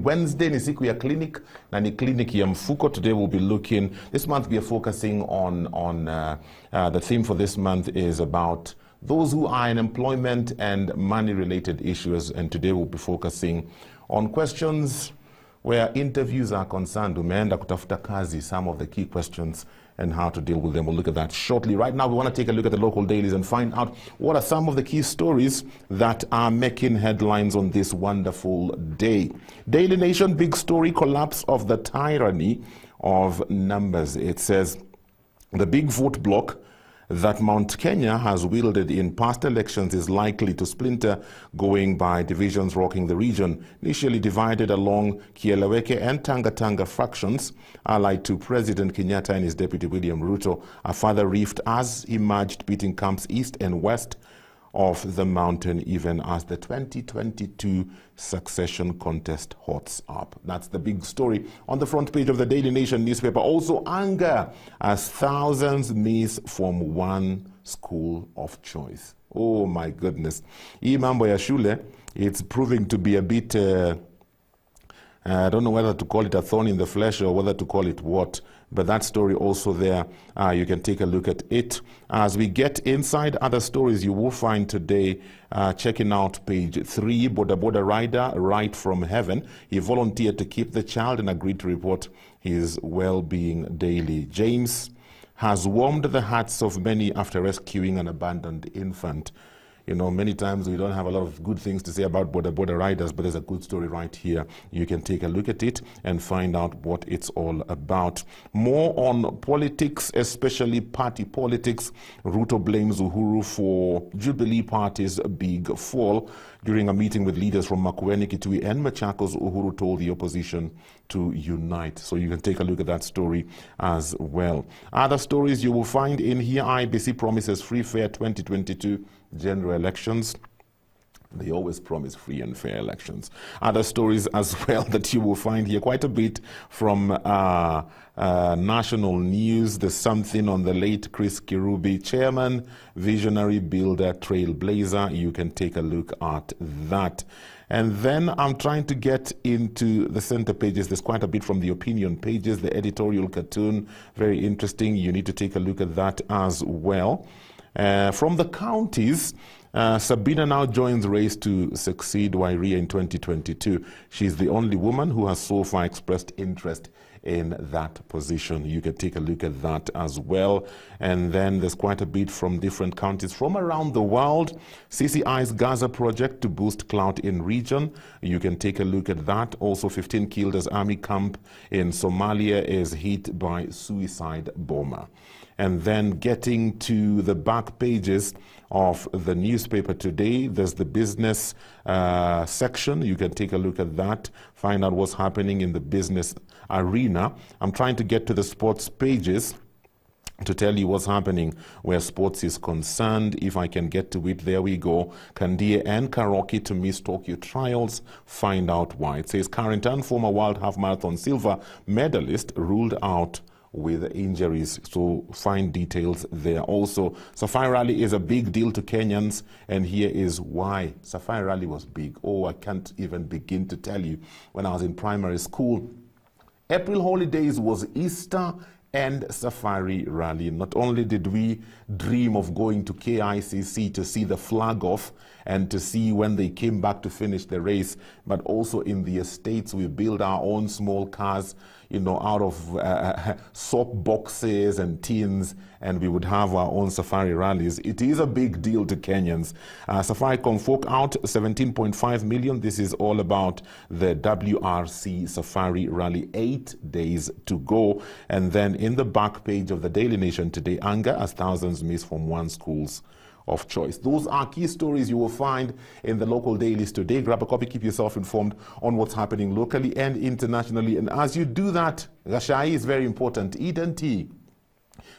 Wednesday ni siku ya clinic na ni clinic ya mfuko. Today we'll be looking, this month we are focusing on the theme for this month is about those who are in employment and money-related issues, and today we'll be focusing on questions where interviews are concerned. Umeenda kutafuta kazi, some of the key questions and how to deal with them. We'll look at that shortly. Right now, we want to take a look at the local dailies and find out what are some of the key stories that are making headlines on this wonderful day. Daily Nation, big story, collapse of the tyranny of numbers. It says the big vote bloc that Mount Kenya has wielded in past elections is likely to splinter, going by divisions rocking the region. Initially divided along Kieleweke and Tanga fractions, allied to President Kenyatta and his deputy William Ruto, a further rift has emerged, pitting camps east and west of the mountain, even as the 2022 succession contest hots up. That's the big story on the front page of the Daily Nation newspaper. Also, anger as thousands miss from one school of choice. Oh my goodness. Hii mambo ya shule, it's proving to be a bit, I don't know whether to call it a thorn in the flesh or whether to call it what, but that story also there, you can take a look at it. As we get inside other stories, you will find today, checking out page 3, Boda rider right from heaven. He volunteered to keep the child and agreed to report his well-being daily. James has warmed the hearts of many after rescuing an abandoned infant. You know, many times we don't have a lot of good things to say about border riders, but there's a good story right here. You can take a look at it and find out what it's all about. More on politics, especially party politics. Ruto blames Uhuru for Jubilee Party's big fall. During a meeting with leaders from Makueni, Kitui and Machakos, Uhuru told the opposition to unite. So you can take a look at that story as well. Other stories you will find in here: IEBC promises free fair 2022 general elections. They always promise free and fair elections. Other stories as well that you will find here, quite a bit from national news. There's something on the late Chris Kirubi, chairman, visionary, builder, trailblazer. You can take a look at that. And then I'm trying to get into the center pages. There's quite a bit from the opinion pages, the editorial cartoon, very interesting. You need to take a look at that as well. From the counties, Sabina now joins race to succeed Wairia in 2022. She's the only woman who has so far expressed interest in that position. You can take a look at that as well. And then there's quite a bit from different counties from around the world. CCI's Gaza project to boost clout in region. You can take a look at that. Also, 15 killed as army camp in Somalia is hit by suicide bomber. And then getting to the back pages of the newspaper today, there's the business section. You can take a look at that, find out what's happening in the business arena. I'm trying to get to the sports pages to tell you what's happening where sports is concerned. If I can get to it, there we go. Kandia and Karoki to miss Tokyo trials. Find out why. It says current and former World Half Marathon silver medalist ruled out with injuries. So find details there. Also, Safari Rally is a big deal to Kenyans, and here is why. Safari Rally was big. Oh, I can't even begin to tell you. When I was in primary school, April holidays was Easter and Safari Rally. Not only did we dream of going to KICC to see the flag off and to see when they came back to finish the race, but also in the estates we build our own small cars, you know, out of soap boxes and tins, and we would have our own safari rallies. It is a big deal to Kenyans. Safaricom fork out 17.5 million. This is all about the WRC Safari Rally, 8 days to go. And then in the back page of the Daily Nation today, anger as thousands miss from one schools of choice. Those are key stories you will find in the local dailies today. Grab a copy, keep yourself informed on what's happening locally and internationally. And as you do that, Gashai is very important. Eden tea,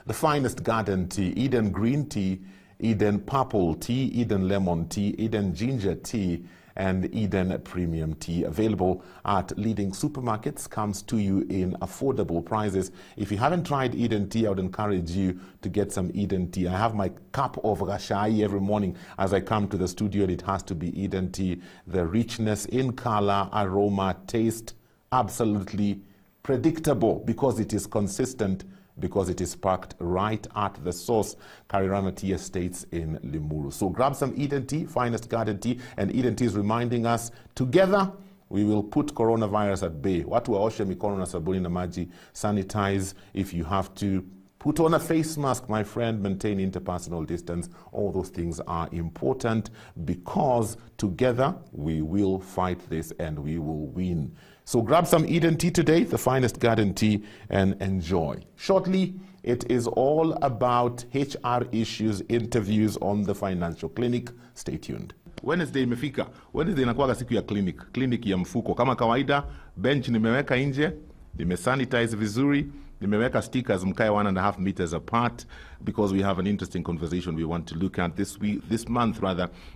the finest garden tea, Eden green tea, Eden purple tea, Eden lemon tea, Eden ginger tea, and Eden Premium Tea, available at leading supermarkets, comes to you in affordable prices. If you haven't tried Eden Tea, I would encourage you to get some Eden Tea. I have my cup of Rashai every morning as I come to the studio, and it has to be Eden Tea. The richness in color, aroma, taste, absolutely predictable because it is consistent, because it is packed right at the source, Karirana Tea Estates in Limuru. So grab some Eden Tea, finest garden tea, and Eden Tea is reminding us, together we will put coronavirus at bay. Watu waoshe mikono na sabuni na maji, sanitize if you have to, put on a face mask, my friend, maintain interpersonal distance. All those things are important because together we will fight this and we will win. So grab some Eden Tea today, the finest garden tea, and enjoy. Shortly, it is all about HR issues, interviews on the Financial Clinic. Stay tuned. Wednesday imefika. Wednesday inakuwa siku ya clinic ya mfuko. Kama kawaida, bench nimeweka nje, nimesanitize vizuri, nimeweka stickers mkae 1.5 meters apart because we have an interesting conversation we want to look at this month.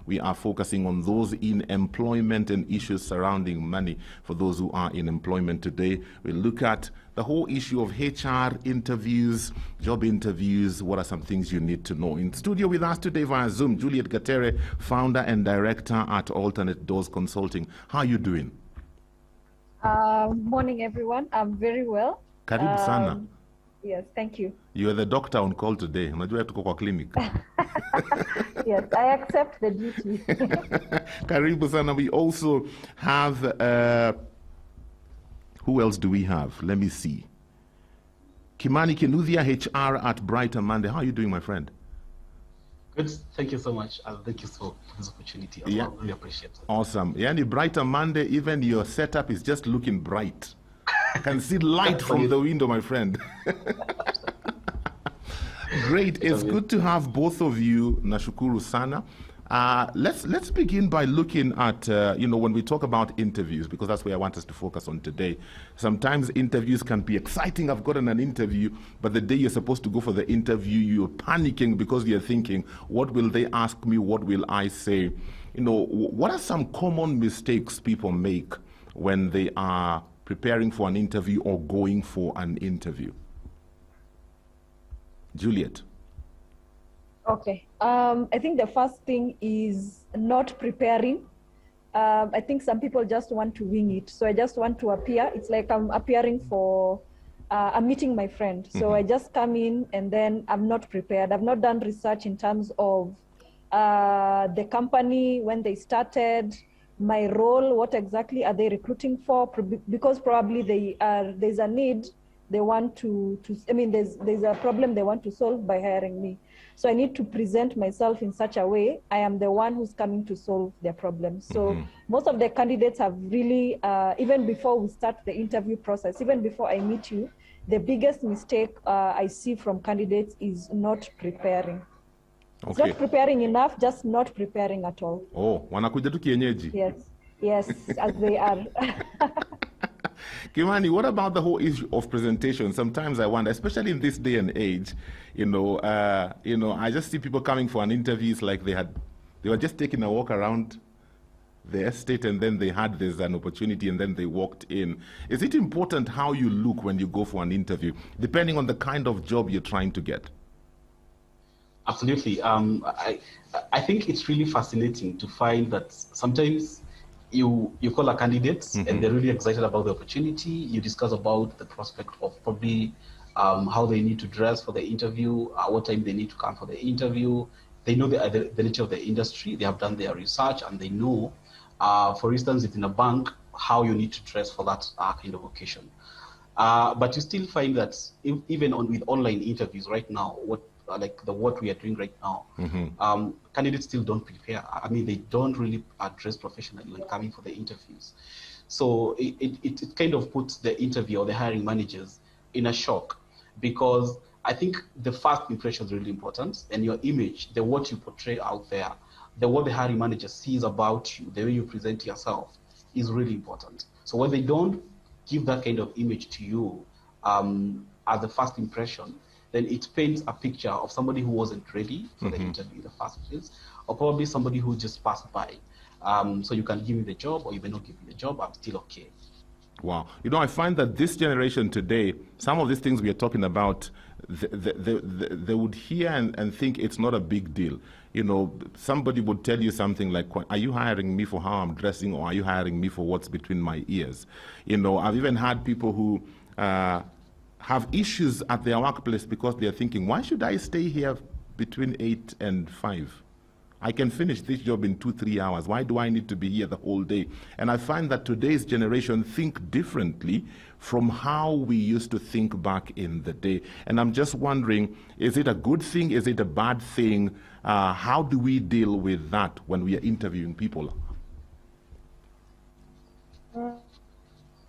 We are focusing on those in employment and issues surrounding money for those who are in employment today. We'll look at the whole issue of HR interviews, job interviews. What are some things you need to know? In studio with us today via Zoom, Juliet Gatere, founder and director at Alternate Doors Consulting. How are you doing? Morning, everyone. I'm very well. Karibu sana. Yes, thank you. You are the doctor on call today. Unajua tuko kwa clinic. Yes, I accept the duty. Karibu sana. We also have, who else do we have? Let me see. Kimani Kinuthia, HR at Brighter Monday. How are you doing, my friend? Good. Thank you so much. Thank you for this opportunity. I really appreciate it. Awesome. Yani Brighter Monday, even your setup is just looking bright. I can see light from the window, my friend. Great. It's good to have both of you. Nashukuru sana. Let's begin by looking at, when we talk about interviews, because that's where I want us to focus on today. Sometimes interviews can be exciting. I've gotten an interview, but the day you're supposed to go for the interview, you're panicking because you're thinking, what will they ask me? What will I say? What are some common mistakes people make when they are preparing for an interview or going for an interview? Juliet. Okay. I think the first thing is not preparing. I think some people just want to wing it. So I just want to appear. It's like I'm appearing for, I'm meeting my friend. So I just come in and then I'm not prepared. I've not done research in terms of the company, when they started, my role, what exactly are they recruiting for? Because probably there's a need they want to there's a problem they want to solve by hiring me. So I need to present myself in such a way I am the one who's coming to solve their problem. So most of the candidates have really, even before we start the interview process, even before I meet you, the biggest mistake I see from candidates is not preparing. Okay. It's not preparing enough, just not preparing at all. Oh, wanakuja tu kienyeji. Yes, as they are. Kimani, what about the whole issue of presentation? Sometimes I wonder, especially in this day and age, I just see people coming for an interview. It's like they were just taking a walk around the estate and then they had an opportunity and then they walked in. Is it important how you look when you go for an interview, depending on the kind of job you're trying to get? Absolutely. I think it's really fascinating to find that sometimes you call a candidate and they're really excited about the opportunity. You discuss about the prospect of probably how they need to dress for the interview, what time they need to come for the interview. They know the nature of the industry. They have done their research and they know, for instance, if in a bank, how you need to dress for that kind of occasion. But you still find that even with online interviews right now, what we are doing right now, candidates still don't prepare. I mean, they don't really dress professionally when coming for the interviews. So it kind of puts the interview or the hiring managers in a shock, because I think the first impression is really important, and your image, what you portray out there, what the hiring manager sees about you, the way you present yourself is really important. So when they don't give that kind of image to you as the first impression, then it paints a picture of somebody who wasn't ready for the interview in the first place, or probably somebody who just passed by. So you can give me the job, or you may not give me the job, I'm still okay. Wow. You know, I find that this generation today, some of these things we are talking about, they would hear and think it's not a big deal. You know, somebody would tell you something like, are you hiring me for how I'm dressing, or are you hiring me for what's between my ears? You know, I've even had people who have issues at their workplace because they're thinking, why should I stay here between 8 and 5? I can finish this job in 2-3 hours. Why do I need to be here the whole day? And I find that today's generation think differently from how we used to think back in the day. And I'm just wondering, is it a good thing? Is it a bad thing? How do we deal with that when we are interviewing people?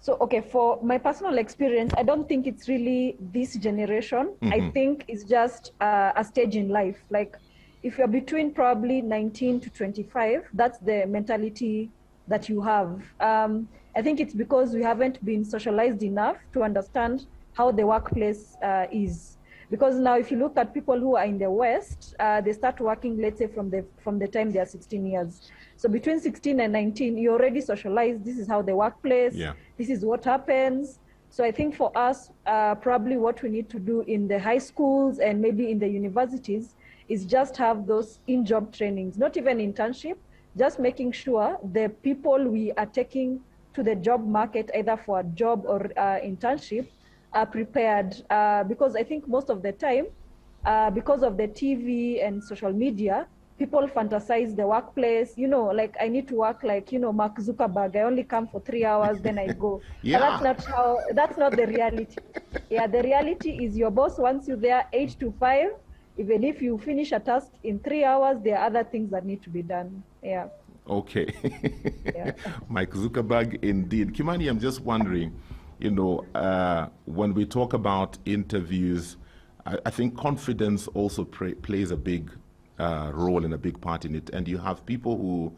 So, okay, for my personal experience, I don't think it's really this generation. I think it's just a stage in life. Like, if you're between probably 19 to 25, that's the mentality that you have. I think it's because we haven't been socialized enough to understand how the workplace is. Because now, if you look at people who are in the West, they start working, let's say, from the time they are 16 years. So between 16 and 19, you're already socialized. This is how the workplace, this is what happens. So I think for us, probably what we need to do in the high schools and maybe in the universities is just have those in-job trainings, not even internship, just making sure the people we are taking to the job market, either for a job or internship, are prepared. Because I think most of the time, because of the TV and social media, people fantasize the workplace, you know, like I need to work like, you know, Mark Zuckerberg, I only come for 3 hours, then I go. But that's not the reality. Yeah, the reality is your boss wants you there 8 to 5, even if you finish a task in 3 hours, there are other things that need to be done. Yeah. Okay. Mike Zuckerberg, indeed. Kimani, I'm just wondering, you know, when we talk about interviews, I think confidence also plays a big role and a big part in it. And you have people who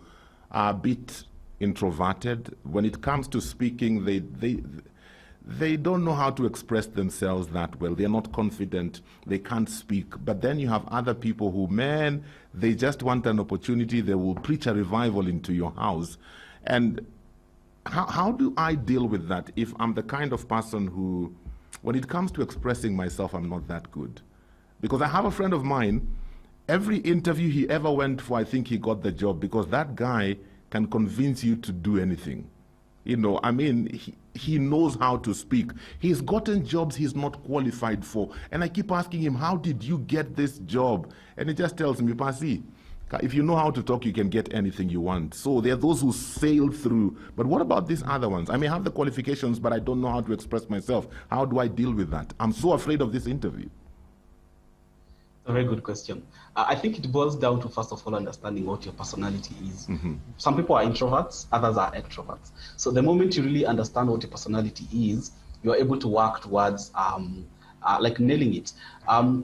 are a bit introverted. When it comes to speaking, they don't know how to express themselves that well. They're not confident. They can't speak. But then you have other people who, man, they just want an opportunity. They will preach a revival into your house. And how do I deal with that if I'm the kind of person who, when it comes to expressing myself, I'm not that good? Because I have a friend of mine, every interview he ever went for, I think he got the job, because that guy can convince you to do anything. You know, I mean, he knows how to speak. He's gotten jobs he's not qualified for. And I keep asking him, how did you get this job? And he just tells me, Pasi, if you know how to talk, you can get anything you want. So there are those who sail through. But what about these other ones? I may have the qualifications, but I don't know how to express myself. How do I deal with that? I'm so afraid of this interview. A very good question. I think it boils down to, first of all, understanding what your personality is. Some people are introverts, others are extroverts. So the moment you really understand what your personality is, you're able to work towards like nailing it.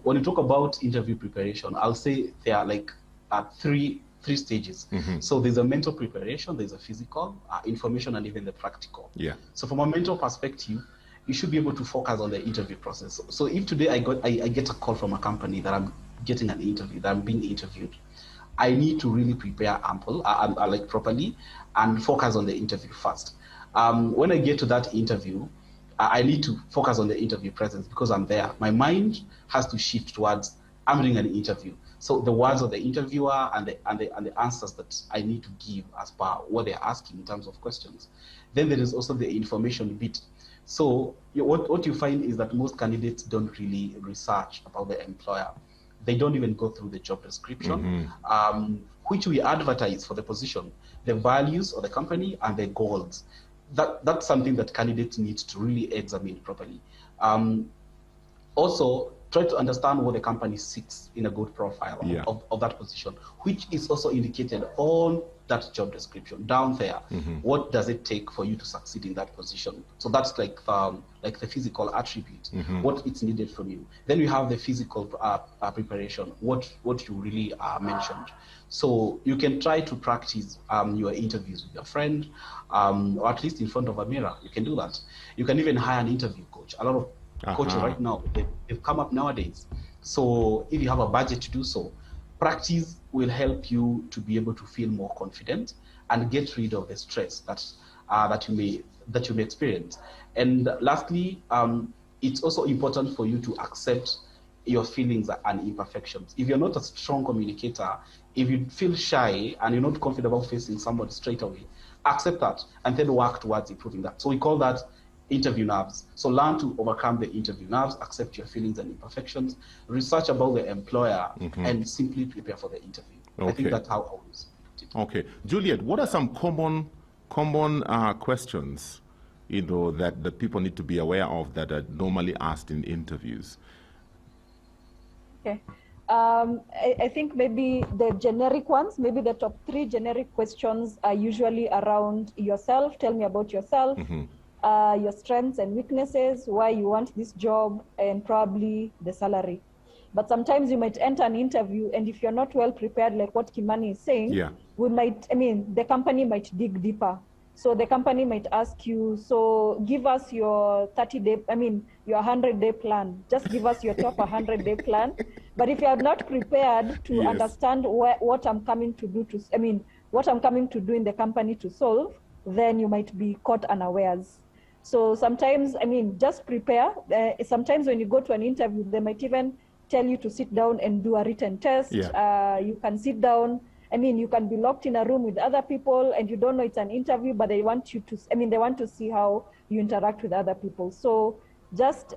When you talk about interview preparation, I'll say there are like three stages. So there's a mental preparation, there's a physical, information, and even the practical. So from a mental perspective, you should be able to focus on the interview process. So if today I get a call from a company that I'm getting an interview, that I'm being interviewed, I need to really prepare like properly and focus on the interview first. When I get to that interview, I need to focus on the interview presence because I'm there. My mind has to shift towards I'm doing an interview. So the words of the interviewer and the answers that I need to give as per what they're asking in terms of questions. Then there is also the information bit. So what you find is that most candidates don't really research about the employer. They don't even go through the job description, which we advertise for the position, the values of the company and the goals. That's something that candidates need to really examine properly. Also, try to understand what the company seeks in a good profile of that position, which is also indicated on that job description down there. What does it take for you to succeed in that position? So that's like the physical attribute, what it's needed from you. Then you have the physical preparation, what you really mentioned. So you can try to practice your interviews with your friend, or at least in front of a mirror. You can do that. You can even hire an interview coach. A lot of coaching right now. They've come up nowadays. So if you have a budget to do so, practice will help you to be able to feel more confident and get rid of the stress that you may experience. And lastly, it's also important for you to accept your feelings and imperfections. If you're not a strong communicator, if you feel shy and you're not confident about facing somebody straight away, accept that and then work towards improving that. So we call that interview nerves. So learn to overcome the interview nerves, accept your feelings and imperfections, research about the employer, and simply prepare for the interview. I think that's how I would speak. Okay. Juliet, what are some common questions, that people need to be aware of that are normally asked in interviews? Okay. I think maybe the generic ones, maybe the top 3 generic questions are usually around yourself. Tell me about yourself, your strengths and weaknesses, why you want this job, and probably the salary. But sometimes you might enter an interview, and if you're not well prepared, like what Kimani is saying, the company might dig deeper. So the company might ask you, so give us your 30-day, your 100-day plan. Just give us your top 100-day plan. But if you are not prepared to understand what I'm coming to do what I'm coming to do in the company to solve, then you might be caught unawares. So sometimes, just prepare. Sometimes when you go to an interview, they might even tell you to sit down and do a written test. You can sit down. You can be locked in a room with other people and you don't know it's an interview, but they want you to, they want to see how you interact with other people. So just,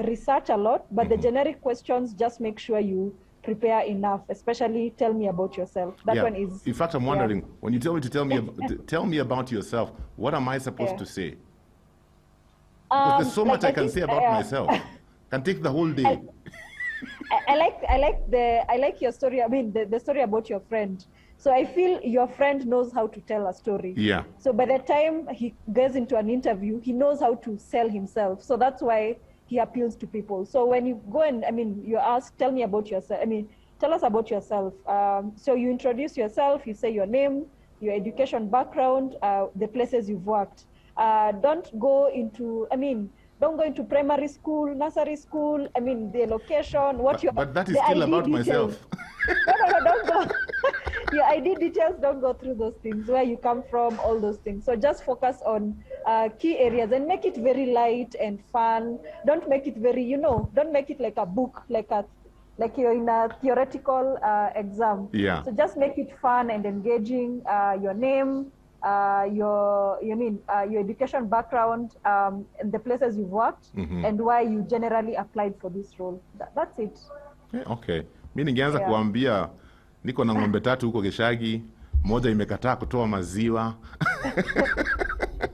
research a lot, but the generic questions, just make sure you prepare enough, especially tell me about yourself. That one is... In fact, I'm wondering, when you tell me to tell me about yourself, what am I supposed to say? Because there's so much I can say about myself. Can take the whole day. I like your story. The story about your friend. So I feel your friend knows how to tell a story. Yeah. So by the time he goes into an interview, he knows how to sell himself. So that's why he appeals to people. So when you go and, you ask, tell me about yourself. Tell us about yourself. So you introduce yourself, you say your name, your education background, the places you've worked. Don't go into, don't go into primary school, nursery school, the location, But that is still about myself. No, don't go. Your ID details, don't go through those things, where you come from, all those things. So just focus on key areas and make it very light and fun. Don't make it very, don't make it like a book, like you're in a theoretical exam. Yeah. So just make it fun and engaging. Your name, your education background, and the places you've worked, and why you generally applied for this role. That's it. Okay. Mimi ningeanza kuambia niko na ng'ombe 3 huko Geshagi, moja imekataa kutoa maziwa.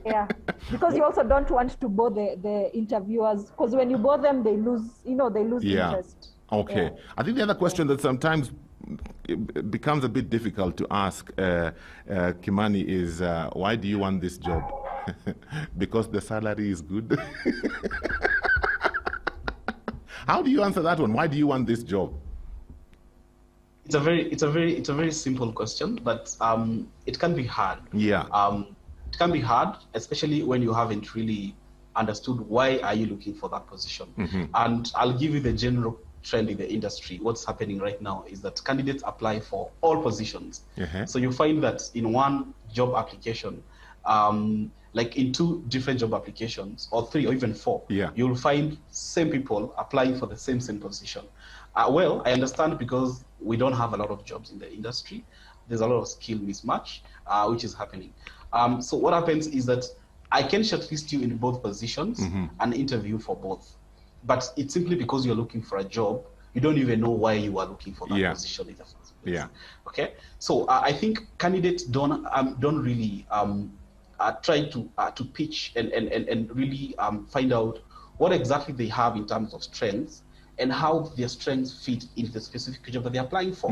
Yeah, because you also don't want to bore the interviewers, because when you bore them, they lose interest. Okay. Yeah. I think the other question that sometimes it becomes a bit difficult to ask, Kimani, is why do you want this job? Because the salary is good. How do you answer that one? Why do you want this job? It's a very simple question, but it can be hard. Yeah. It can be hard, especially when you haven't really understood why are you looking for that position. And I'll give you the general trend in the industry. What's happening right now is that candidates apply for all positions. So you find that in one job application, like in 2 different job applications, or 3 or even 4, you'll find same people applying for the same position. Well, I understand, because we don't have a lot of jobs in the industry. There's a lot of skill mismatch, which is happening. So what happens is that I can shortlist you in both positions and interview for both. But it's simply because you're looking for a job, you don't even know why you are looking for that position in the first place. Okay. So I think candidates don't really try to pitch and really find out what exactly they have in terms of strengths and how their strengths fit into the specific job that they're applying for.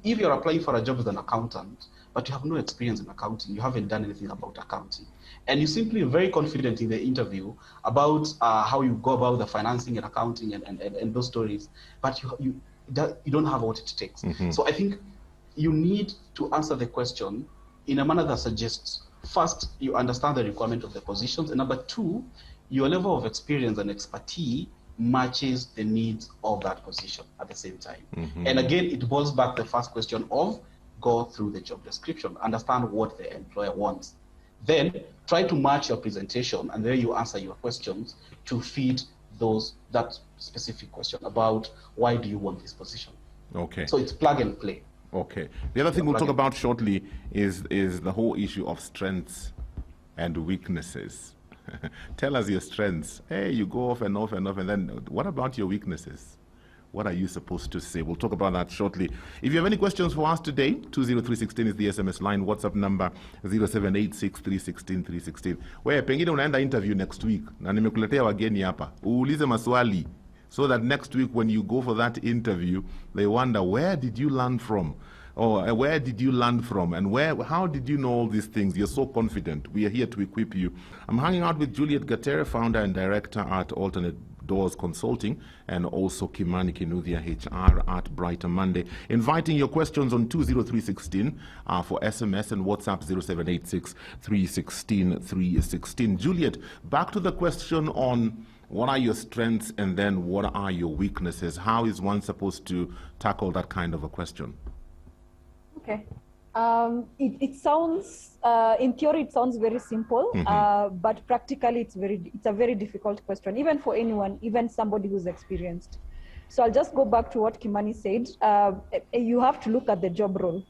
If you're applying for a job as an accountant, but you have no experience in accounting, you haven't done anything about accounting, and you're simply very confident in the interview about how you go about the financing and accounting and those stories, but you don't have what it takes. So I think you need to answer the question in a manner that suggests, first, you understand the requirement of the positions, and number 2, your level of experience and expertise matches the needs of that position at the same time. And again, it boils back to the first question of go through the job description, understand what the employer wants. Then try to match your presentation, and then you answer your questions to fit that specific question about why do you want this position. Okay. So it's plug and play. Okay. The other thing we'll talk about shortly is the whole issue of strengths and weaknesses. Tell us your strengths. Hey, you go off and off and off, and then what about your weaknesses? What are you supposed to say? We'll talk about that shortly. If you have any questions for us today, 20316 is the SMS line. WhatsApp number 0786316316. Wewe pengine unaenda interview next week na nimekuletea wageni hapa. Uulize maswali so that next week when you go for that interview, they wonder, where did you learn from? Or where did you learn from? And how did you know all these things? You're so confident. We are here to equip you. I'm hanging out with Juliet Gatere, founder and director at Alternate Doors Consulting, and also Kimani Kinuthia, HR at Brighter Monday. Inviting your questions on 20316 for SMS and WhatsApp 0786316316. Juliet, back to the question on what are your strengths and then what are your weaknesses? How is one supposed to tackle that kind of a question? Okay. It sounds, in theory, it sounds very simple, but practically it's a very difficult question, even for anyone, even somebody who's experienced. So I'll just go back to what Kimani said. You have to look at the job role.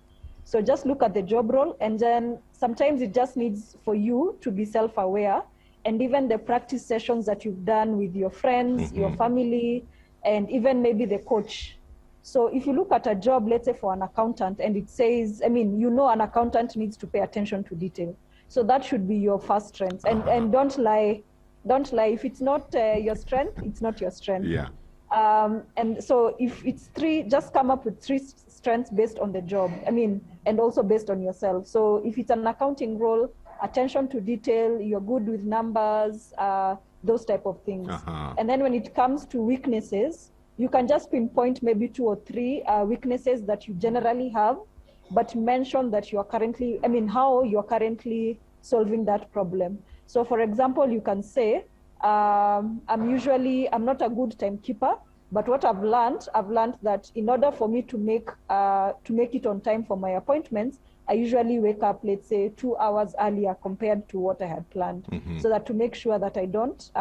So just look at the job role, and then sometimes it just needs for you to be self-aware, and even the practice sessions that you've done with your friends, your family, and even maybe the coach. So if you look at a job, let's say for an accountant, and it says, an accountant needs to pay attention to detail. So that should be your first strength. And don't lie. If it's not your strength, it's not your strength. Yeah. And so if it's three, just come up with three strengths based on the job. And also based on yourself. So if it's an accounting role, attention to detail, you're good with numbers, those type of things. And then when it comes to weaknesses, you can just pinpoint maybe 2 or 3 weaknesses that you generally have, but mention that you are currently, how you're currently solving that problem. So for example, you can say, I'm not a good timekeeper, but what I've learned that in order for me to make it on time for my appointments, I usually wake up, let's say, 2 hours earlier compared to what I had planned, so that to make sure that I don't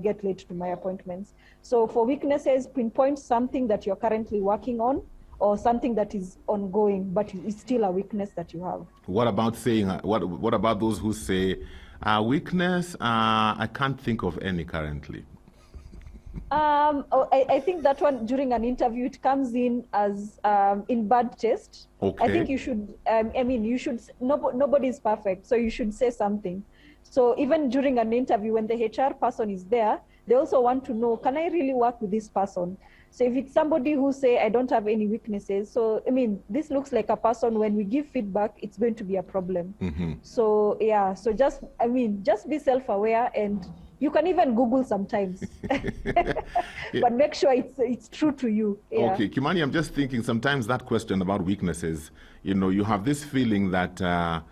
get late to my appointments. So for weaknesses, pinpoint something that you're currently working on or something that is ongoing, but it's still a weakness that you have. What about saying, what about those who say, weakness, I can't think of any currently? I think that one during an interview, it comes in as in bad taste. Okay. I think you should, nobody's perfect, so you should say something. So even during an interview, when the HR person is there, they also want to know, can I really work with this person? So if it's somebody who say, I don't have any weaknesses, so this looks like a person, when we give feedback, it's going to be a problem. So yeah, so just be self-aware, and you can even Google sometimes, but make sure it's true to you. Yeah. Okay, Kimani, I'm just thinking sometimes that question about weaknesses, you have this feeling that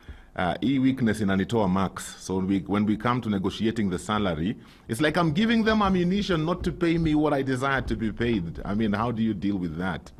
weakness in anitoa max. So when we come to negotiating the salary, it's like I'm giving them ammunition not to pay me what I desire to be paid. How do you deal with that?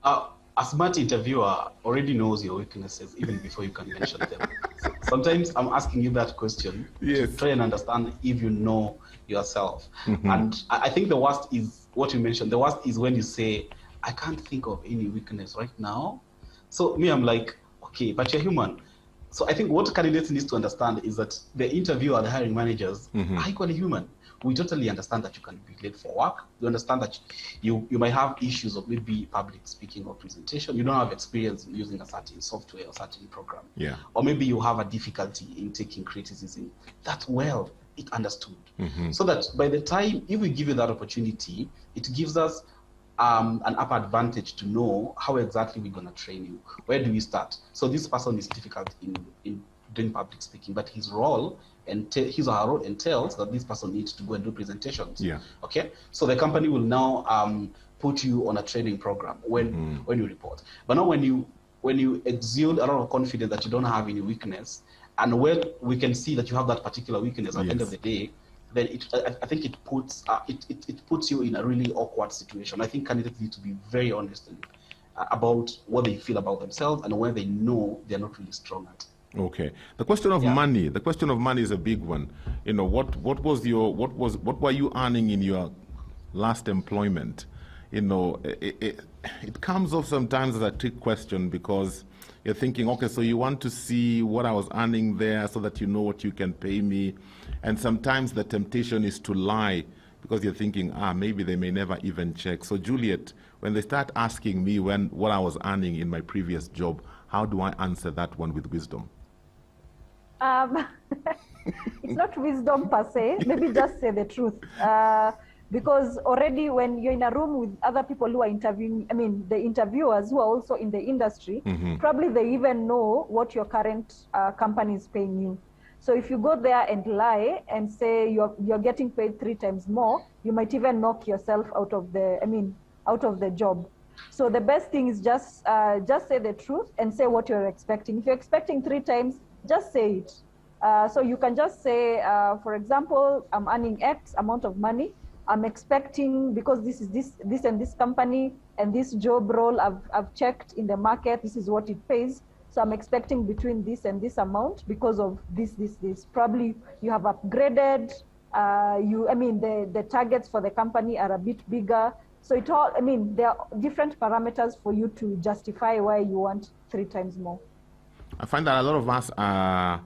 A smart interviewer already knows your weaknesses even before you can mention them. So sometimes I'm asking you that question to try and understand if you know yourself. And I think the worst is what you mentioned. The worst is when you say, I can't think of any weakness right now. So me, I'm like, okay, but you're human. So I think what candidates need to understand is that the interviewer, the hiring managers, are equally human. We totally understand that you can be late for work. We understand that you might have issues of maybe public speaking or presentation. You don't have experience in using a certain software or certain program. Yeah. Or maybe you have a difficulty in taking criticism. That's well, it understood. So that by the time, if we give you that opportunity, it gives us an upper advantage to know how exactly we're going to train you. Where do we start? So this person is difficult in doing public speaking, but his role and his or her role entails that this person needs to go and do presentations. Yeah. Okay. So the company will now put you on a training program when you report. But now when you exude a lot of confidence that you don't have any weakness, and when we can see that you have that particular weakness at the end of the day, then I think it puts it puts you in a really awkward situation. I think candidates need to be very honest about what they feel about themselves and where they know they're not really strong at. Okay. The question of money. The question of money is a big one. You know, what were you earning in your last employment? You know, it comes off sometimes as a trick question because you're thinking, okay, so you want to see what I was earning there so that you know what you can pay me. And sometimes the temptation is to lie because you're thinking, maybe they may never even check. So Juliet, when they start asking me what I was earning in my previous job, how do I answer that one with wisdom? It's not wisdom per se, maybe just say the truth. Because already when you're in a room with other people who are interviewing, I mean, the interviewers who are also in the industry, probably they even know what your current company is paying you. So if you go there and lie and say you're getting paid 3 times more, you might even knock yourself out of the job. So the best thing is just say the truth and say what you're expecting. If you're expecting 3 times, just say it. So you can just say, for example, I'm earning X amount of money. I'm expecting, because this is this and this company and this job role I've checked in the market, this is what it pays. So I'm expecting between this and this amount because of this. Probably you have upgraded. The targets for the company are a bit bigger. So there are different parameters for you to justify why you want 3 times more. I find that a lot of us are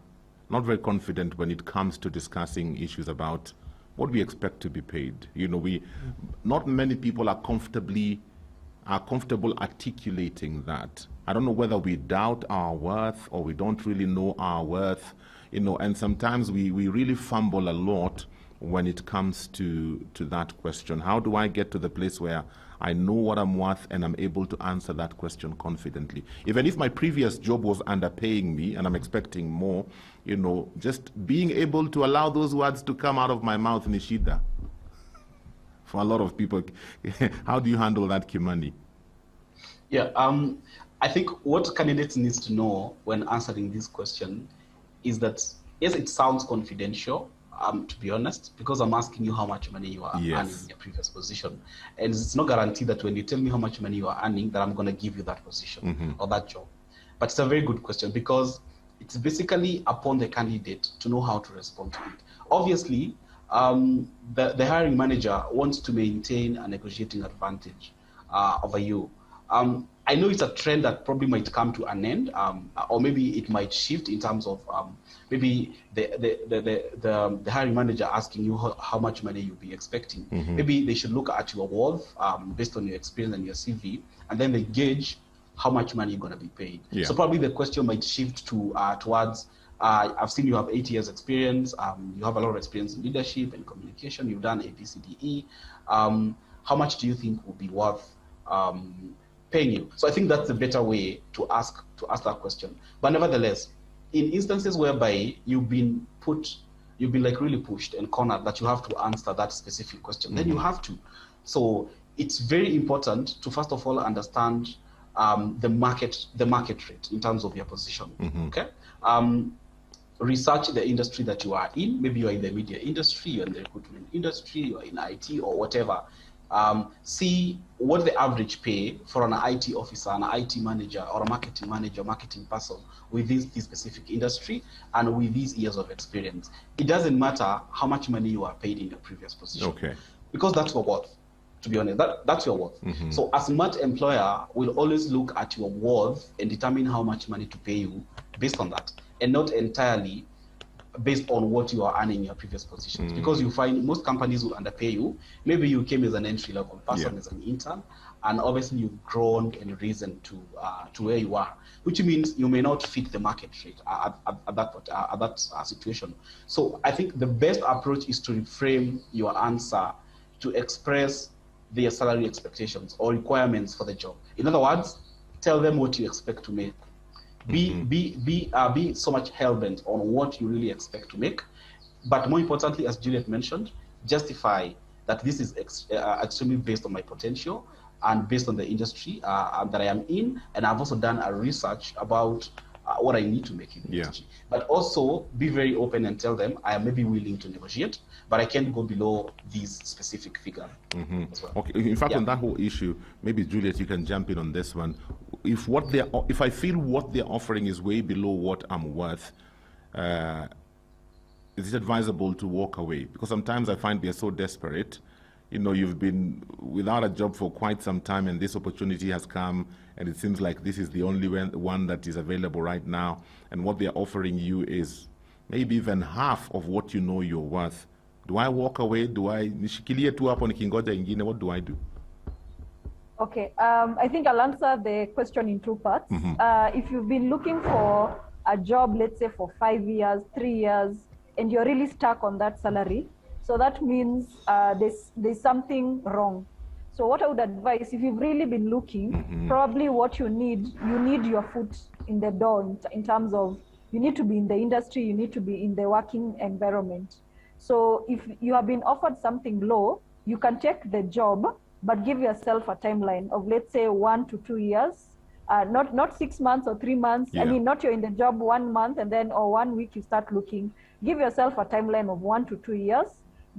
not very confident when it comes to discussing issues about what we expect to be paid. You know, not many people are comfortable articulating that. I don't know whether we doubt our worth or we don't really know our worth, you know, and sometimes we really fumble a lot when it comes to that question. How do I get to the place where I know what I'm worth and I'm able to answer that question confidently? Even if my previous job was underpaying me and I'm expecting more, you know, just being able to allow those words to come out of my mouth, Nishida. For a lot of people, how do you handle that, Kimani? Yeah, I think what candidates need to know when answering this question is that, yes, it sounds confidential, to be honest, because I'm asking you how much money you are earning in your previous position. And it's not guaranteed that when you tell me how much money you are earning, that I'm going to give you that position or that job. But it's a very good question because it's basically upon the candidate to know how to respond to it. Obviously, the hiring manager wants to maintain a negotiating advantage over you. I know it's a trend that probably might come to an end, or maybe it might shift in terms of maybe the hiring manager asking you how much money you'll be expecting. Maybe they should look at your worth based on your experience and your CV, and then they gauge how much money you're going to be paid. Yeah. So probably the question might shift to towards, I've seen you have 8 years experience, you have a lot of experience in leadership and communication, you've done ABCDE. How much do you think will be worth paying you? So I think that's a better way to ask that question. But nevertheless, in instances whereby you've been like really pushed and cornered that you have to answer that specific question, then you have to. So it's very important to first of all understand the market rate in terms of your position. Okay. Research the industry that you are in. Maybe you are in the media industry, you're in the recruitment industry, you're in IT or whatever. See what the average pay for an IT officer, an IT manager, or a marketing manager, marketing person with this specific industry and with these years of experience. It doesn't matter how much money you are paid in your previous position. Okay. Because that's your worth. To be honest, that's your worth. So a smart employer will always look at your worth and determine how much money to pay you based on that, and not entirely based on what you are earning in your previous positions. Because you find most companies will underpay you. Maybe you came as an entry-level person, as an intern, and obviously you've grown and risen to where you are, which means you may not fit the market rate at that situation. So I think the best approach is to reframe your answer to express their salary expectations or requirements for the job. In other words, tell them what you expect to make. Be so much hell-bent on what you really expect to make. But more importantly, as Juliet mentioned, justify that this is extremely based on my potential and based on the industry that I am in. And I've also done a research about what I need to make in the industry. But also be very open and tell them I am maybe willing to negotiate, but I can't go below these specific figure. As well. Okay. In fact, on that whole issue, maybe Juliet, you can jump in on this one. If I feel what they're offering is way below what I'm worth, is it advisable to walk away? Because sometimes I find they're so desperate. You know, you've been without a job for quite some time, and this opportunity has come, and it seems like this is the only one that is available right now, and what they're offering you is maybe even half of what you know you're worth. Do I walk away? Do I nishikilie tu hapo nikingoja ingine? What do I do? Okay, I think I'll answer the question in two parts. If you've been looking for a job, let's say for 5 years, 3 years, and you're really stuck on that salary, so that means there's something wrong. So what I would advise, if you've really been looking, probably what you need your foot in the door in terms of you need to be in the industry, you need to be in the working environment. So if you have been offered something low, you can take the job, but give yourself a timeline of, let's say, 1 to 2 years, not 6 months or 3 months. I mean, not you're in the job 1 month and then or 1 week you start looking. Give yourself a timeline of 1 to 2 years,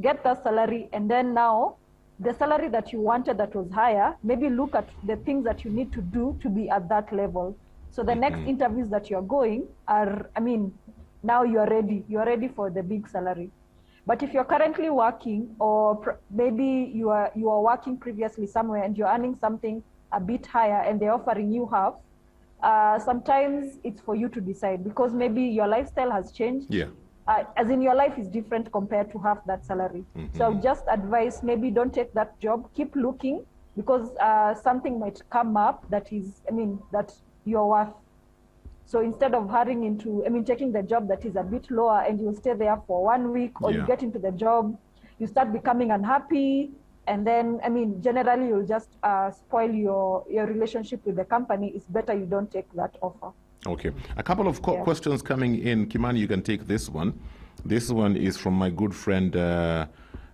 get that salary, and then now the salary that you wanted that was higher, maybe look at the things that you need to do to be at that level. So the next interviews that you're going are, I mean, now you're ready for the big salary. But if you're currently working, or maybe you are working previously somewhere and you're earning something a bit higher and they're offering you half, sometimes it's for you to decide, because maybe your lifestyle has changed. Yeah. As in your life is different compared to half that salary. So I'll just advise, maybe don't take that job, keep looking, because something might come up that is, I mean, that you're worth. So instead of hurrying into, I mean, taking the job that is a bit lower and you'll stay there for 1 week, or you get into the job, you start becoming unhappy, and then, I mean, generally you'll just spoil your relationship with the company. It's better you don't take that offer. Okay. A couple of questions coming in. Kimani, you can take this one. This one is from my good friend,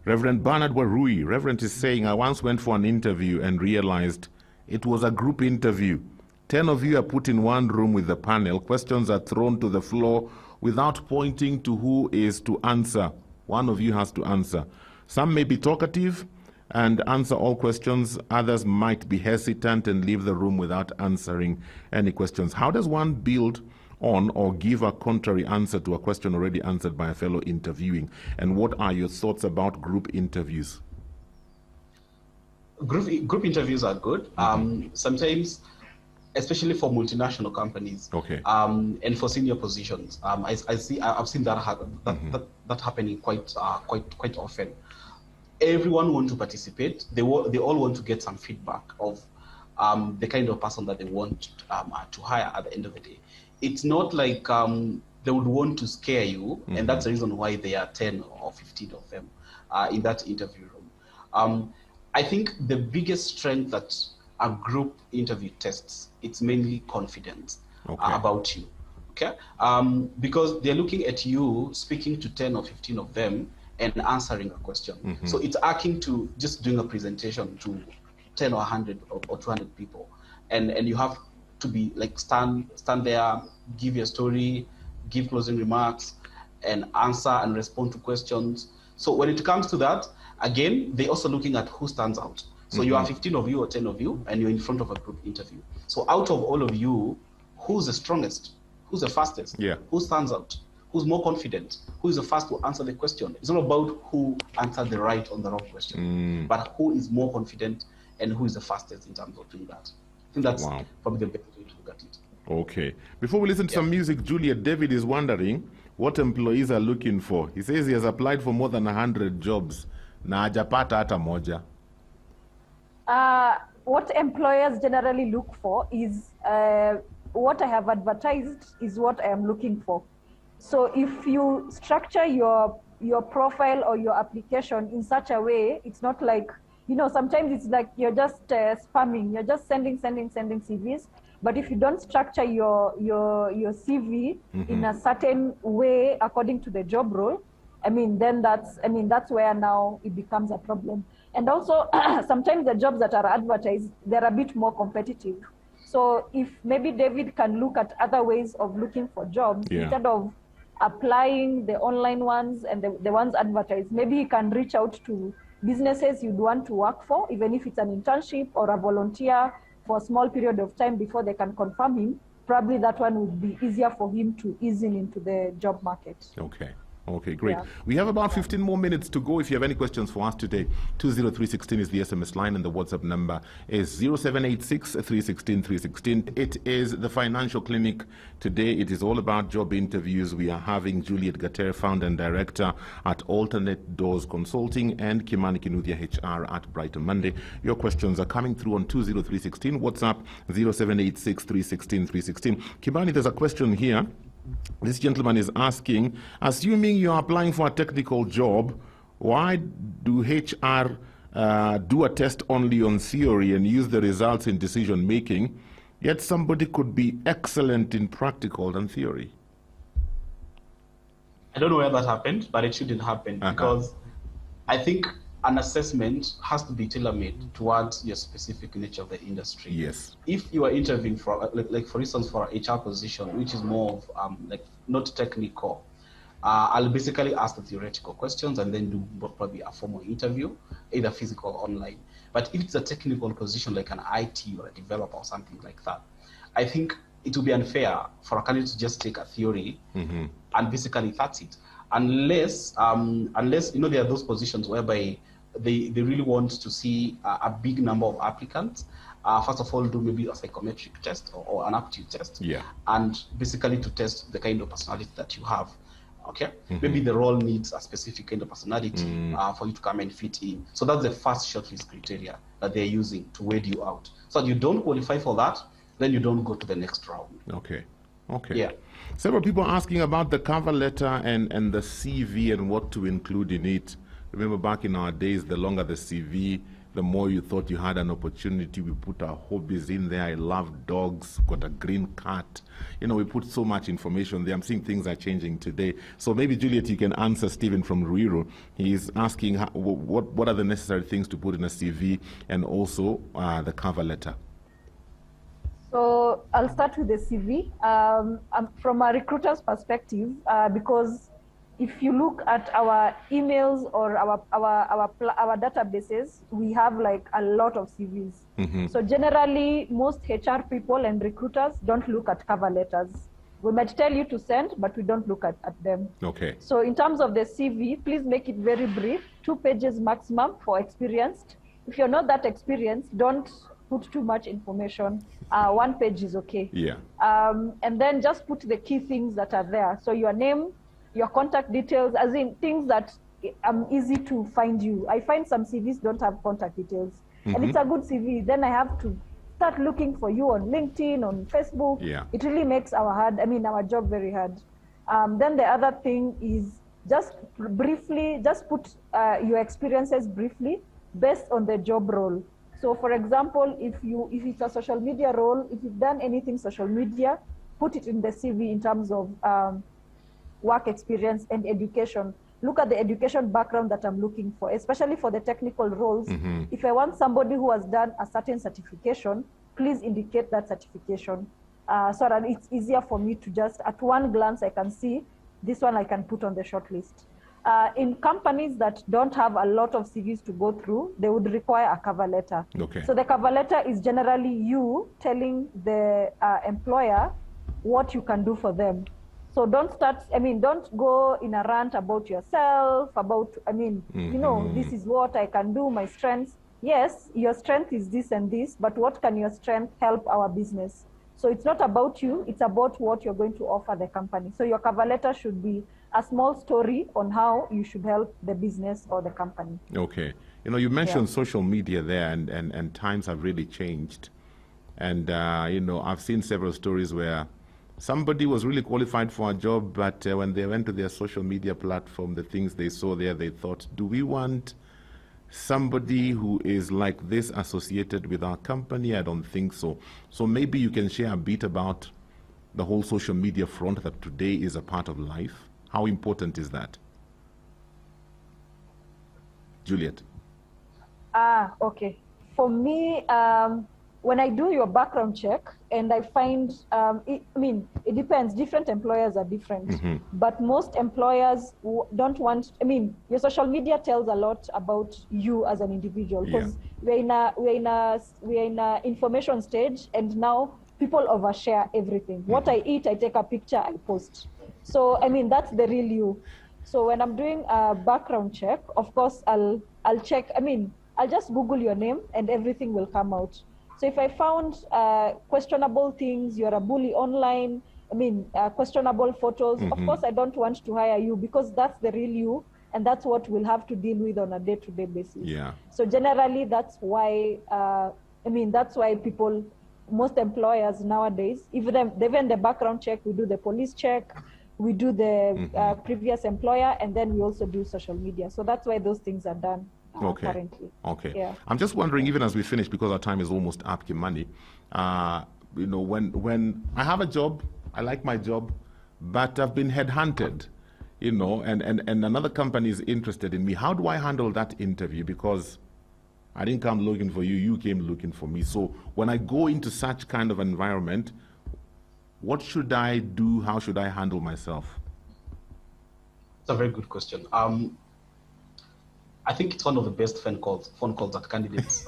Reverend Bernard Warui. Reverend is saying, I once went for an interview and realized it was a group interview. 10 of you are put in one room with the panel. Questions are thrown to the floor without pointing to who is to answer. One of you has to answer. Some may be talkative and answer all questions. Others might be hesitant and leave the room without answering any questions. How does one build on or give a contrary answer to a question already answered by a fellow interviewing? And what are your thoughts about group interviews? Group interviews are good. Sometimes, especially for multinational companies, and for senior positions, I've seen that happen. That happening quite often. Everyone wants to participate. They all want to get some feedback of the kind of person that they want to hire at the end of the day. It's not like they would want to scare you, and that's the reason why there are 10 or 15 of them in that interview room. I think the biggest strength that a group interview tests, it's mainly confidence about you, because they're looking at you speaking to 10 or 15 of them and answering a question. So it's akin to just doing a presentation to 10 or 100 or 200 people, and you have to be like stand there, give your story, give closing remarks, and answer and respond to questions. So when it comes to that, again, they're also looking at who stands out. So you are 15 of you or 10 of you, and you're in front of a group interview. So out of all of you, who's the strongest? Who's the fastest? Who stands out? Who's more confident? Who is the first to answer the question? It's not about who answered the right or the wrong question, but who is more confident and who is the fastest in terms of doing that. I think that's probably the best way to look at it. Okay. Before we listen to some music, Julia, David is wondering what employees are looking for. He says he has applied for more than 100 jobs. Na hajapata hata moja. What employers generally look for is what I have advertised is what I am looking for. So if you structure your profile or your application in such a way, it's not like, you know, sometimes it's like you're just spamming, you're just sending CVs. But if you don't structure your CV in a certain way according to the job role, then that's where now it becomes a problem. And also, sometimes the jobs that are advertised, they're a bit more competitive. So if maybe David can look at other ways of looking for jobs instead of applying the online ones and the ones advertised, maybe he can reach out to businesses you'd want to work for, even if it's an internship or a volunteer for a small period of time before they can confirm him. Probably that one would be easier for him to ease into the job market. Okay. Okay, great. Yeah. We have about 15 more minutes to go. If you have any questions for us today, 20316 is the SMS line and the WhatsApp number is 0786 316 316. It is the Financial Clinic. Today it is all about job interviews. We are having Juliet Gater, founder and director at Alternate Doors Consulting, and Kimani Kinuthia, HR at Brighton Monday. Your questions are coming through on 20316. WhatsApp 0786 316 316. Kimani, there's a question here. This gentleman is asking, assuming you're applying for a technical job, why do HR do a test only on theory and use the results in decision making, yet somebody could be excellent in practical than theory? I don't know where that happened, but it shouldn't happen because I think an assessment has to be tailor-made towards your specific nature of the industry. Yes. If you are interviewing for, like for instance, for an HR position, which is more of like not technical, I'll basically ask the theoretical questions and then do probably a formal interview, either physical or online. But if it's a technical position like an IT or a developer or something like that, I think it would be unfair for a candidate to just take a theory and basically that's it. Unless you know, there are those positions whereby they really want to see a big number of applicants. First of all, do maybe a psychometric test or an aptitude test, and basically to test the kind of personality that you have. Okay, maybe the role needs a specific kind of personality for you to come and fit in. So that's the first shortlist criteria that they're using to weed you out. So you don't qualify for that, then you don't go to the next round. Okay. Okay. Yeah. Several people are asking about the cover letter and the CV and what to include in it. Remember back in our days, the longer the CV, the more you thought you had an opportunity. We put our hobbies in there. I love dogs, got a green cat. You know, we put so much information there. I'm seeing things are changing today. So maybe, Juliet, you can answer Stephen from Ruiru. He's asking what are the necessary things to put in a CV and also the cover letter. So I'll start with the CV. From a recruiter's perspective, because if you look at our emails or our databases, we have like a lot of CVs. So generally, most HR people and recruiters don't look at cover letters. We might tell you to send, but we don't look at them. Okay. So in terms of the CV, please make it very brief, 2 pages maximum for experienced. If you're not that experienced, don't put too much information. 1 page is okay. Yeah. And then just put the key things that are there. So your name, your contact details, as in things that easy to find you. I find some CVs don't have contact details. And it's a good CV. Then I have to start looking for you on LinkedIn, on Facebook. Yeah. It really makes our job very hard. Then the other thing is just briefly, just put your experiences briefly based on the job role. So for example, if it's a social media role, if you've done anything social media, put it in the CV in terms of work experience and education. Look at the education background that I'm looking for, especially for the technical roles. If I want somebody who has done a certain certification, please indicate that certification so that it's easier for me to just, at one glance, I can see this one I can put on the short list. In companies that don't have a lot of CVs to go through, they would require a cover letter. Okay. So the cover letter is generally you telling the employer what you can do for them. So don't go in a rant about yourself, about, you know, this is what I can do, my strengths. Yes, your strength is this and this, but what can your strength help our business? So it's not about you, it's about what you're going to offer the company. So your cover letter should be a small story on how you should help the business or the company. Okay. You know, you mentioned social media there, and times have really changed. And, you know, I've seen several stories where somebody was really qualified for a job, but when they went to their social media platform, the things they saw there, they thought, do we want somebody who is like this associated with our company? I don't think so. So maybe you can share a bit about the whole social media front that today is a part of life. How important is that? Juliet. Okay. For me, when I do your background check and I find, it depends. Different employers are different, but most employers don't want. Your social media tells a lot about you as an individual, because we're in a information stage, and now people overshare everything. What I eat, I take a picture, I post. So that's the real you. So when I'm doing a background check, of course I'll check. I'll just Google your name and everything will come out. So if I found questionable things, you're a bully online, questionable photos, of course I don't want to hire you, because that's the real you, and that's what we'll have to deal with on a day-to-day basis. Yeah. So generally, that's why most employers nowadays, even the background check, we do the police check, we do the previous employer, and then we also do social media. So that's why those things are done. Currently. Okay. Yeah. I'm just wondering, even as we finish, because our time is almost up, Kimani, when I have a job, I like my job, but I've been headhunted, and another company is interested in me. How do I handle that interview? Because I didn't come looking for you, you came looking for me. So when I go into such kind of environment, what should I do? How should I handle myself? It's a very good question. I think it's one of the best phone calls that candidates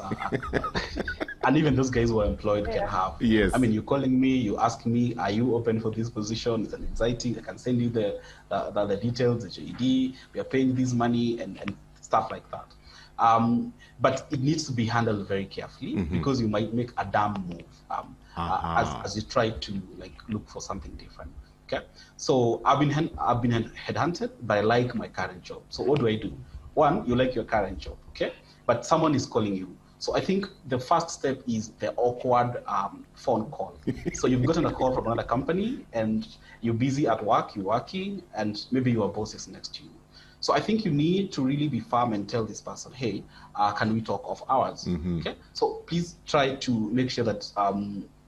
and even those guys who are employed can have. Yes. You're calling me, you ask me, are you open for this position? It's an exciting. I can send you the details, the JD. We are paying this money and stuff like that. But it needs to be handled very carefully, because you might make a damn move as you try to look for something different. Okay. So I've been headhunted, but I like my current job. So what do? One, you like your current job, okay? But someone is calling you. So I think the first step is the awkward phone call. So you've gotten a call from another company and you're busy at work, you're working, and maybe your boss is next to you. So I think you need to really be firm and tell this person, hey, can we talk off hours? Okay. So please try to make sure that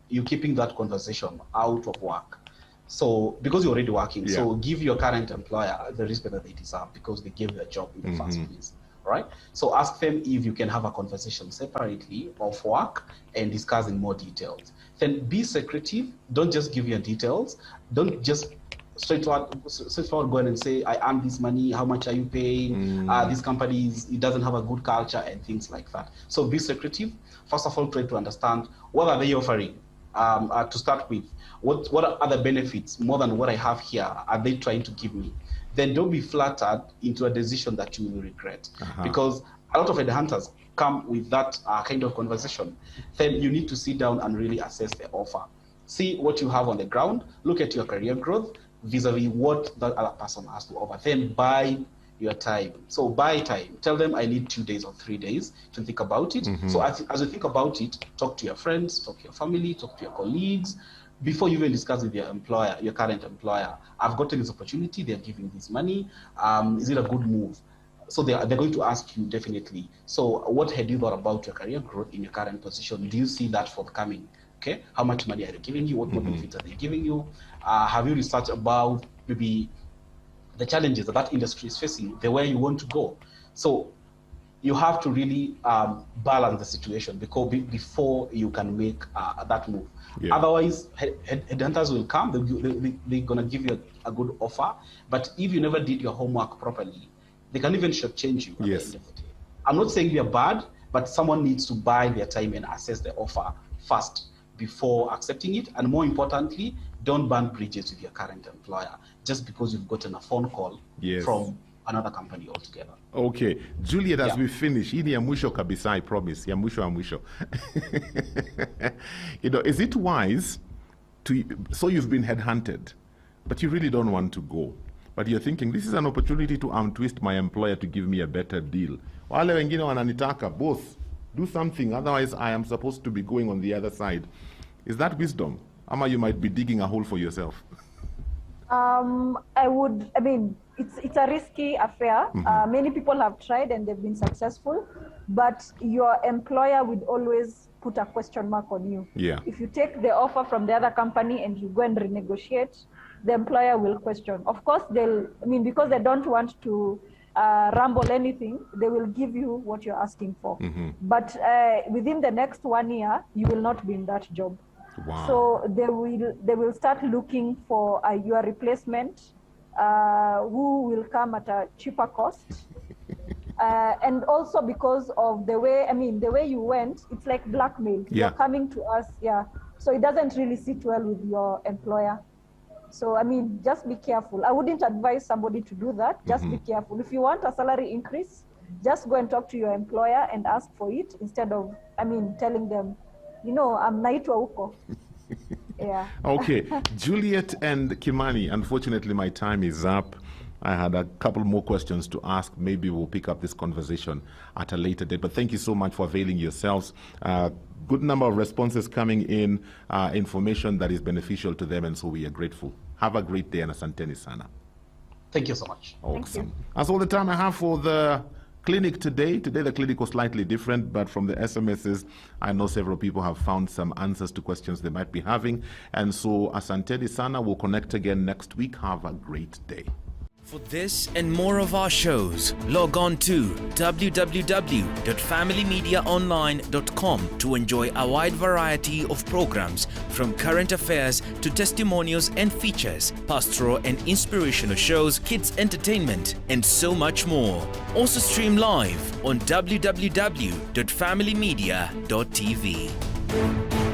you're keeping that conversation out of work. So because you're already working, so give your current employer the respect that they deserve, because they gave you a job in the first place, right? So ask them if you can have a conversation separately of work and discuss in more details. Then be secretive. Don't just give your details. Don't just straightforward go in and say, I earn this money, how much are you paying? This company it doesn't have a good culture and things like that. So be secretive. First of all, try to understand what are they offering to start with. What are other benefits more than what I have here are they trying to give me? Then don't be flattered into a decision that you will regret, because a lot of headhunters come with that kind of conversation. Then you need to sit down and really assess the offer. See what you have on the ground, look at your career growth vis-a-vis what that other person has to offer. Then buy your time. So buy time. Tell them I need 2 days or 3 days to think about it. So as you think about it, talk to your friends, talk to your family, talk to your colleagues, before you even discuss with your employer, your current employer. I've gotten this opportunity, they're giving this money. Is it a good move? So they're going to ask you definitely. So what had you thought about your career growth in your current position? Do you see that forthcoming? Okay, how much money are they giving you? What benefits are they giving you? Have you researched about maybe the challenges that industry is facing, the way you want to go? So you have to really balance the situation before you can make that move. Otherwise, headhunters will come, they're going to give you a good offer. But if you never did your homework properly, they can even shortchange you at the end of the day. I'm not saying they're bad, but someone needs to buy their time and assess the offer first before accepting it. And more importantly, don't burn bridges with your current employer just because you've gotten a phone call from another company altogether. Okay. Juliet, as we finish, hii ni ya mwisho kabisa, I promise. Ya mwisho. Is it wise so you've been headhunted, but you really don't want to go. But you're thinking, this is an opportunity to untwist my employer to give me a better deal. Wale wengine wananitaka, both. Do something, otherwise I am supposed to be going on the other side. Is that wisdom? Ama you might be digging a hole for yourself. It's a risky affair. Many people have tried and they've been successful, but your employer would always put a question mark on you. If you take the offer from the other company and you go and renegotiate, the employer will question. Of course, because they don't want to rumble anything, they will give you what you're asking for. But within the next 1 year, you will not be in that job. Wow. So they will start looking for your replacement, who will come at a cheaper cost. And also because of the way you went, it's like blackmail. Yeah. You're coming to us, yeah. So it doesn't really sit well with your employer. So, just be careful. I wouldn't advise somebody to do that. Just be careful. If you want a salary increase, just go and talk to your employer and ask for it instead of, telling them, I'm naitwa huko. Yeah. Okay. Juliet and Kimani, unfortunately, my time is up. I had a couple more questions to ask. Maybe we'll pick up this conversation at a later date. But thank you so much for availing yourselves. Good number of responses coming in, information that is beneficial to them, and so we are grateful. Have a great day, and asanteni sana. Thank you so much. Awesome. That's all the time I have for the clinic today. Today the clinic was slightly different, but from the SMSs, I know several people have found some answers to questions they might be having. And so asanteni sana. We'll connect again next week. Have a great day. For this and more of our shows, log on to www.familymediaonline.com to enjoy a wide variety of programs, from current affairs to testimonials and features, pastoral and inspirational shows, kids entertainment, and so much more. Also stream live on www.familymedia.tv.